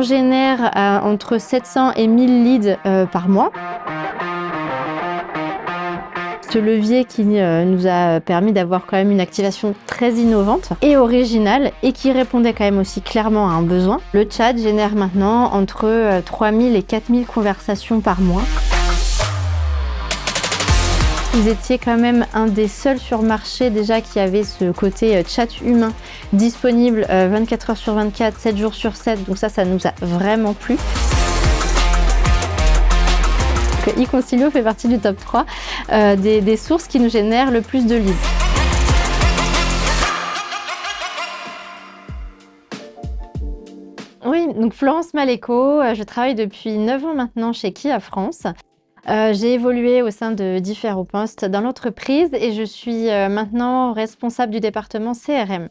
On génère entre 700 et 1000 leads par mois. Ce levier qui nous a permis d'avoir quand même une activation très innovante et originale et qui répondait quand même aussi clairement à un besoin. Le chat génère maintenant entre 3000 et 4000 conversations par mois. Vous étiez quand même un des seuls sur marché déjà qui avait ce côté chat humain disponible 24 heures sur 24, 7 jours sur 7, donc ça nous a vraiment plu. eConsilio fait partie du top 3 des sources qui nous génèrent le plus de leads. Oui, donc Florence Maléco, je travaille depuis 9 ans maintenant chez Kia France. J'ai évolué au sein de différents postes dans l'entreprise et je suis maintenant responsable du département CRM.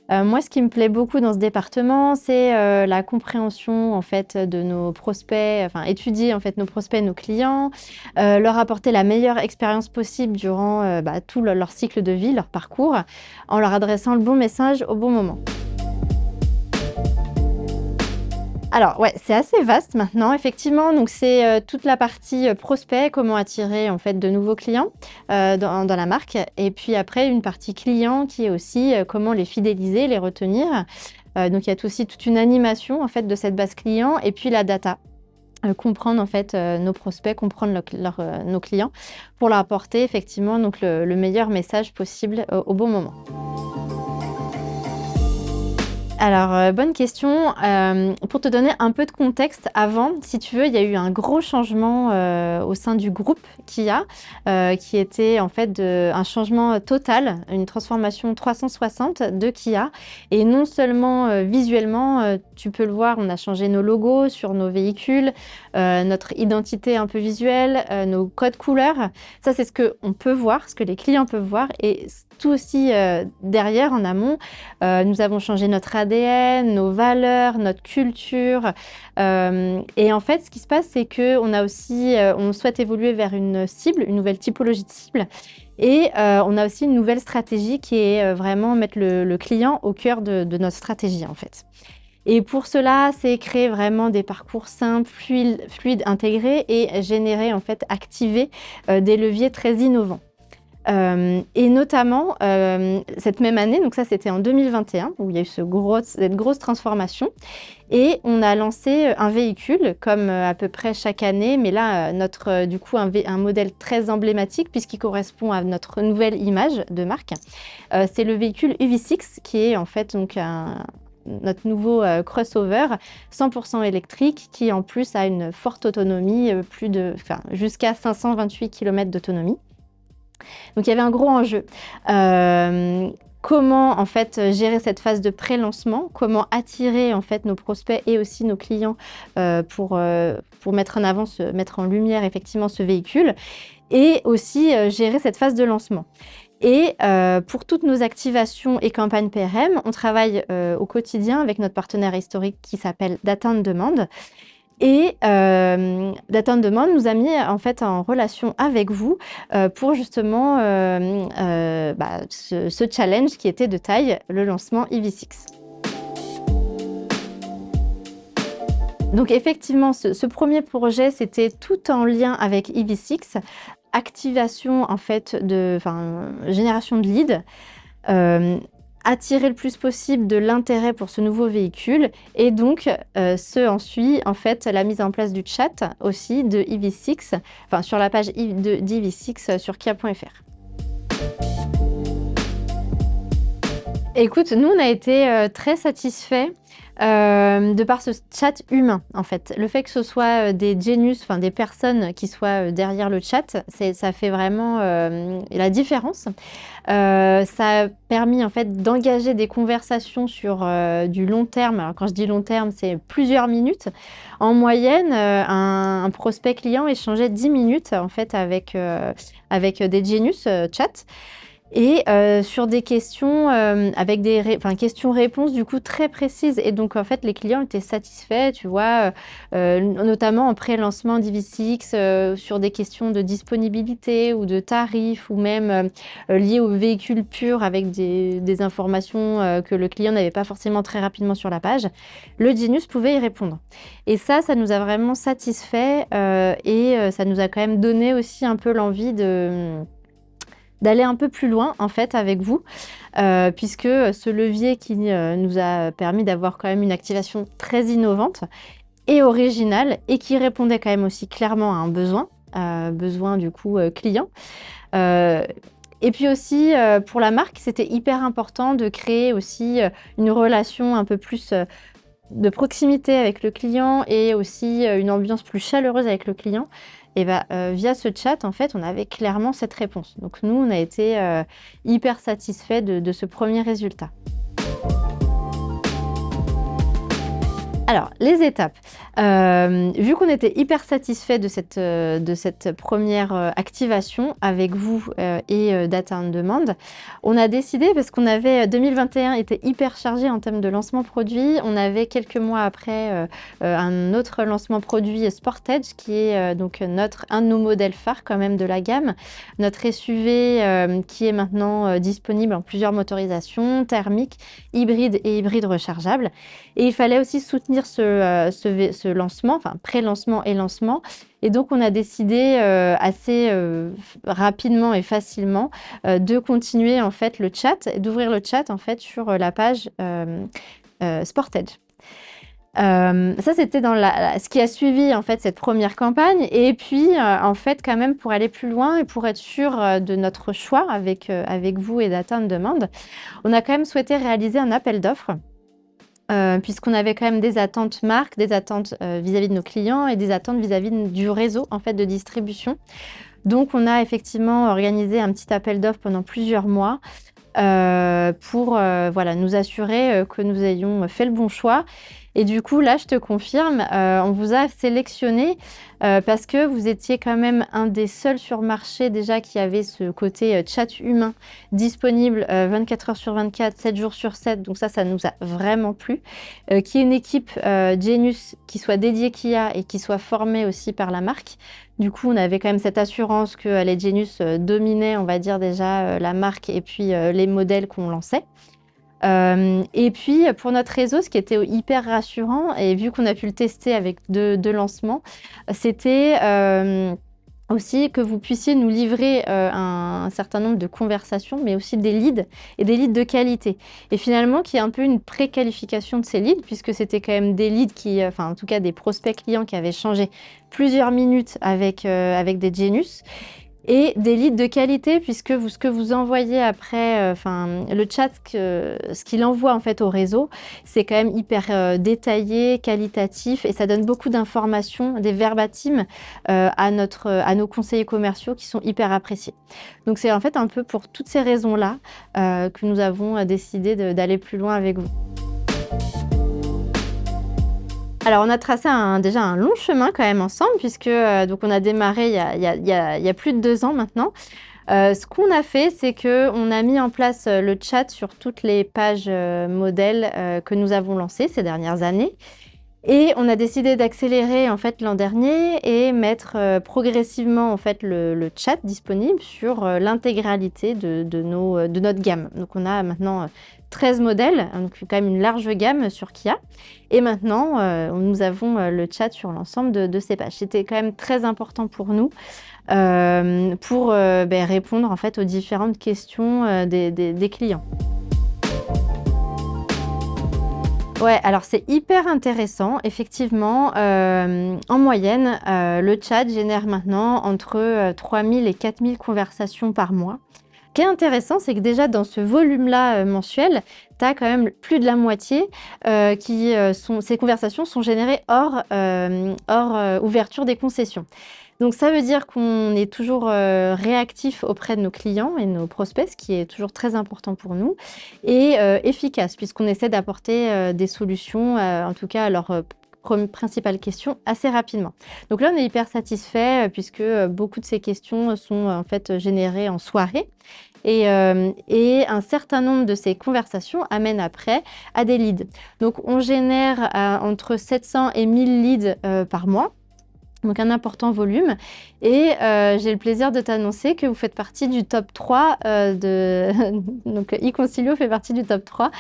Moi, ce qui me plaît beaucoup dans ce département, c'est la compréhension en fait de nos prospects, enfin étudier en fait nos prospects, nos clients, leur apporter la meilleure expérience possible durant tout leur cycle de vie, leur parcours, en leur adressant le bon message au bon moment. Alors ouais, c'est assez vaste maintenant, effectivement. Donc c'est toute la partie prospect, comment attirer en fait de nouveaux clients dans la marque. Et puis après, une partie client qui est aussi comment les fidéliser, les retenir. Donc il y a aussi toute une animation en fait de cette base client et puis la data. Comprendre en fait nos prospects, comprendre nos clients pour leur apporter effectivement donc le meilleur message possible au bon moment. Alors, bonne question. Pour te donner un peu de contexte, avant, si tu veux, il y a eu un gros changement au sein du groupe Kia, qui était en fait un changement total, une transformation 360 de Kia. Et non seulement visuellement, tu peux le voir, on a changé nos logos sur nos véhicules, notre identité un peu visuelle, nos codes couleurs. Ça, c'est ce qu'on peut voir, ce que les clients peuvent voir. Et tout aussi derrière, en amont, nous avons changé notre ADN, nos valeurs, notre culture. Et en fait, ce qui se passe, c'est qu'on a aussi, on souhaite évoluer vers une cible, une nouvelle typologie de cible. Et on a aussi une nouvelle stratégie qui est vraiment mettre le client au cœur de notre stratégie, en fait. Et pour cela, c'est créer vraiment des parcours simples, fluides, intégrés et générer, en fait, activer des leviers très innovants. Et notamment, cette même année, donc ça c'était en 2021, où il y a eu cette grosse transformation. Et on a lancé un véhicule, comme à peu près chaque année, mais là, du coup, un modèle très emblématique, puisqu'il correspond à notre nouvelle image de marque. C'est le véhicule EV6, qui est en fait donc notre nouveau crossover 100% électrique, qui en plus a une forte autonomie, jusqu'à 528 km d'autonomie. Donc il y avait un gros enjeu. Comment en fait gérer cette phase de pré-lancement, comment attirer en fait nos prospects et aussi nos clients pour mettre en avant, mettre en lumière effectivement ce véhicule et aussi gérer cette phase de lancement. Et pour toutes nos activations et campagnes PRM, on travaille au quotidien avec notre partenaire historique qui s'appelle Data on Demand. Et Data on Demand nous a mis en fait en relation avec vous pour justement ce challenge qui était de taille, le lancement EV6. Donc effectivement, ce premier projet, c'était tout en lien avec EV6, activation en fait génération de leads. Attirer le plus possible de l'intérêt pour ce nouveau véhicule et donc ensuite en fait la mise en place du chat aussi de EV6, sur la page d'EV6 sur kia.fr. Écoute, nous on a été très satisfaits de par ce chat humain en fait. Le fait que ce soit des genius, des personnes qui soient derrière le chat, ça fait vraiment la différence. Ça a permis en fait d'engager des conversations sur du long terme. Alors quand je dis long terme, c'est plusieurs minutes. En moyenne, un prospect client échangeait 10 minutes en fait avec des genius chat. Et sur des questions avec des questions-réponses du coup très précises. Et donc en fait les clients étaient satisfaits, tu vois, notamment en pré-lancement d'EV6, sur des questions de disponibilité ou de tarifs ou même liées au véhicule pur avec des informations que le client n'avait pas forcément très rapidement sur la page. Le Genius pouvait y répondre. Et ça nous a vraiment satisfait et ça nous a quand même donné aussi un peu l'envie d'aller un peu plus loin en fait avec vous, puisque ce levier qui nous a permis d'avoir quand même une activation très innovante et originale et qui répondait quand même aussi clairement à un besoin du coup client. Et puis aussi pour la marque, c'était hyper important de créer aussi une relation un peu plus de proximité avec le client et aussi une ambiance plus chaleureuse avec le client. Et via ce chat, en fait, on avait clairement cette réponse. Donc nous, on a été hyper satisfaits de ce premier résultat. Alors, les étapes. Vu qu'on était hyper satisfait de cette première activation avec vous et Data on Demand, on a décidé, parce qu'on avait 2021 était hyper chargé en termes de lancement produit, on avait quelques mois après un autre lancement produit Sportage qui est donc un de nos modèles phares quand même de la gamme, notre SUV qui est maintenant disponible en plusieurs motorisations, thermique, hybride et hybride rechargeable. Et il fallait aussi soutenir ce lancement, enfin pré-lancement et lancement. Et donc, on a décidé assez rapidement et facilement de continuer en fait le chat, d'ouvrir le chat en fait sur la page Sportage. Ça, c'était dans ce qui a suivi en fait cette première campagne. Et puis, en fait, quand même, pour aller plus loin et pour être sûr de notre choix avec vous et Data on Demand, on a quand même souhaité réaliser un appel d'offres. Puisqu'on avait quand même des attentes marques, des attentes vis-à-vis de nos clients et des attentes vis-à-vis du réseau en fait de distribution. Donc on a effectivement organisé un petit appel d'offres pendant plusieurs mois pour voilà, nous assurer que nous ayons fait le bon choix. Et du coup, là, je te confirme, on vous a sélectionné parce que vous étiez quand même un des seuls sur marché déjà qui avait ce côté chat humain disponible 24 heures sur 24, 7 jours sur 7. Donc ça nous a vraiment plu. Qui est une équipe Genius qui soit dédiée Kia et qui soit formée aussi par la marque. Du coup, on avait quand même cette assurance que les Genius dominaient, on va dire déjà, la marque et puis les modèles qu'on lançait. Et puis, pour notre réseau, ce qui était hyper rassurant, et vu qu'on a pu le tester avec deux lancements, c'était aussi que vous puissiez nous livrer un certain nombre de conversations, mais aussi des leads, et des leads de qualité. Et finalement, qu'il y ait un peu une préqualification de ces leads, puisque c'était quand même des leads qui, enfin en tout cas des prospects clients qui avaient changé plusieurs minutes avec des Genius. Et des leads de qualité, puisque ce que vous envoyez après, le chat, ce qu'il envoie en fait au réseau, c'est quand même hyper détaillé, qualitatif, et ça donne beaucoup d'informations, des verbatims à nos conseillers commerciaux qui sont hyper appréciés. Donc c'est en fait un peu pour toutes ces raisons-là que nous avons décidé d'aller plus loin avec vous. Alors, on a tracé déjà un long chemin quand même ensemble, puisque donc on a démarré il y a plus de 2 ans maintenant. Ce qu'on a fait, c'est qu'on a mis en place le chat sur toutes les pages modèles que nous avons lancées ces dernières années. Et on a décidé d'accélérer en fait l'an dernier et mettre progressivement en fait le chat disponible sur l'intégralité de notre gamme. Donc on a maintenant 13 modèles, donc quand même une large gamme sur Kia. Et maintenant, nous avons le chat sur l'ensemble de ces pages. C'était quand même très important pour nous pour répondre en fait aux différentes questions des clients. Ouais, alors c'est hyper intéressant. Effectivement, en moyenne, le chat génère maintenant entre 3000 et 4000 conversations par mois. Ce qui est intéressant, c'est que déjà dans ce volume-là mensuel, tu as quand même plus de la moitié ces conversations sont générées hors ouverture des concessions. Donc ça veut dire qu'on est toujours réactif auprès de nos clients et de nos prospects, ce qui est toujours très important pour nous, et efficace, puisqu'on essaie d'apporter des solutions, en tout cas à leurs principales questions assez rapidement. Donc là, on est hyper satisfait puisque beaucoup de ces questions sont en fait générées en soirée. Et un certain nombre de ces conversations amènent après à des leads. Donc on génère entre 700 et 1000 leads par mois. Donc un important volume et j'ai le plaisir de t'annoncer que vous faites partie du top 3 donc eConsilio fait partie du top 3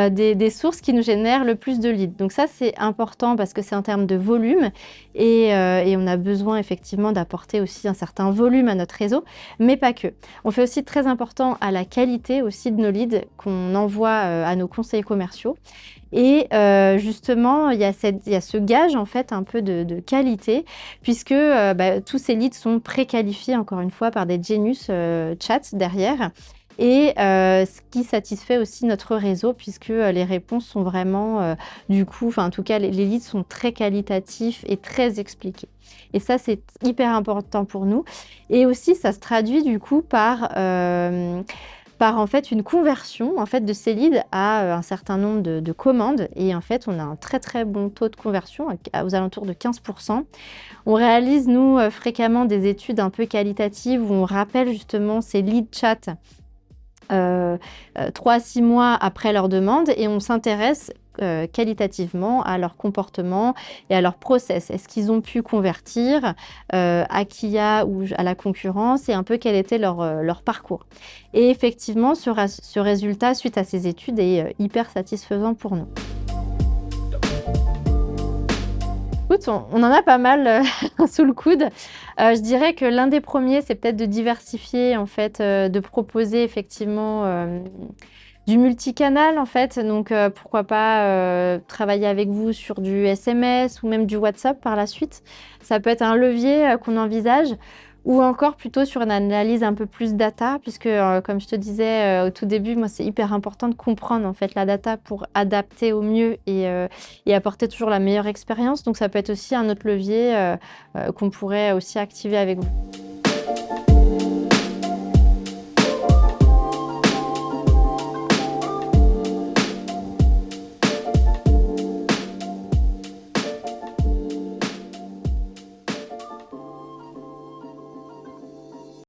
des sources qui nous génèrent le plus de leads. Donc ça, c'est important parce que c'est en termes de volume et on a besoin effectivement d'apporter aussi un certain volume à notre réseau, mais pas que. On fait aussi très important à la qualité aussi de nos leads qu'on envoie à nos conseillers commerciaux. Et justement, il y a ce gage en fait un peu de qualité puisque tous ces leads sont préqualifiés encore une fois par des Genius Chat derrière et ce qui satisfait aussi notre réseau puisque les réponses sont vraiment du coup, enfin en tout cas les leads sont très qualitatifs et très expliqués. Et ça, c'est hyper important pour nous. Et aussi, ça se traduit du coup par en fait une conversion en fait de ces leads à un certain nombre de commandes et en fait on a un très très bon taux de conversion aux alentours de 15%. On réalise nous fréquemment des études un peu qualitatives où on rappelle justement ces lead chats 3 à 6 mois après leur demande et on s'intéresse qualitativement à leur comportement et à leur process. Est-ce qu'ils ont pu convertir à Kia ou à la concurrence et un peu quel était leur parcours. Et effectivement, ce résultat, suite à ces études, est hyper satisfaisant pour nous. Écoute, on en a pas mal sous le coude. Je dirais que l'un des premiers, c'est peut-être de diversifier, en fait, de proposer effectivement du multicanal en fait, donc pourquoi pas travailler avec vous sur du SMS ou même du WhatsApp par la suite. Ça peut être un levier qu'on envisage ou encore plutôt sur une analyse un peu plus data puisque comme je te disais au tout début, moi c'est hyper important de comprendre en fait la data pour adapter au mieux et apporter toujours la meilleure expérience. Donc ça peut être aussi un autre levier qu'on pourrait aussi activer avec vous.